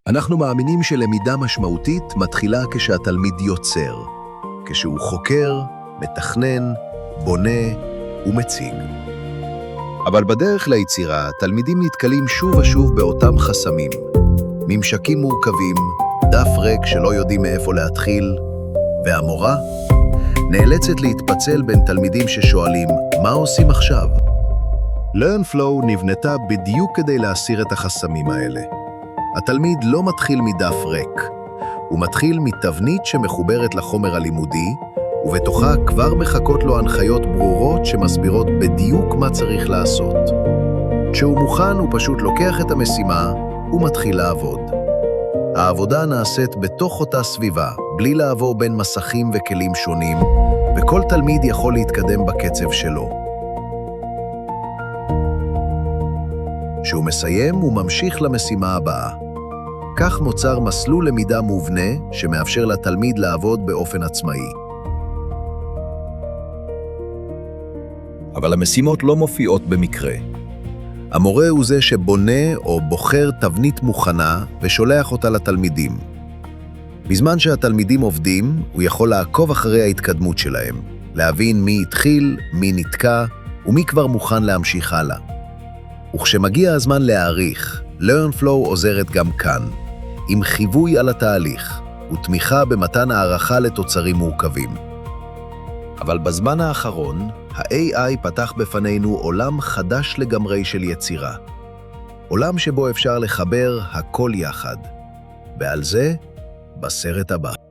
אנחנו מאמינים שלמידה משמעותית מתחילה כשהתלמיד יוצר, כשהוא חוקר, מתכנן, בונה ומציג. אבל בדרך ליצירה, תלמידים נתקלים שוב ושוב באותם חסמים. ממשקים מורכבים, דף ריק שלא יודעים מאיפה להתחיל, והמורה נאלצת להתפצל בין תלמידים ששואלים, מה עושים עכשיו? LearnFlow נבנתה בדיוק כדי להסיר את החסמים האלה. התלמיד לא מתחיל מדף ריק, הוא מתחיל מתבנית שמחוברת לחומר הלימודי, ובתוכה כבר מחכות לו הנחיות ברורות שמסבירות בדיוק מה צריך לעשות. כשהוא מוכן, הוא פשוט לוקח את המשימה ומתחיל לעבוד. העבודה נעשית בתוך אותה סביבה, בלי לעבור בין מסכים וכלים שונים, וכל תלמיד יכול להתקדם בקצב שלו. כשהוא מסיים, הוא ממשיך למשימה הבאה. כך נוצר מסלול למידה מובנה שמאפשר לתלמיד לעבוד באופן עצמאי. אבל המשימות לא מופיעות במקרה. המורה הוא זה שבונה או בוחר תבנית מוכנה ושולח אותה לתלמידים. בזמן שהתלמידים עובדים, הוא יכול לעקוב אחרי ההתקדמות שלהם, להבין מי התחיל, מי נתקע ומי כבר מוכן להמשיך הלאה. וכשמגיע הזמן להעריך, LearnFlow עוזרת גם כאן, עם חיווי על התהליך ותמיכה במתן הערכה לתוצרים מורכבים. אבל בזמן האחרון, ה-AI פתח בפנינו עולם חדש לגמרי של יצירה. עולם שבו אפשר לחבר הכל יחד. ועל זה, בסרט הבא.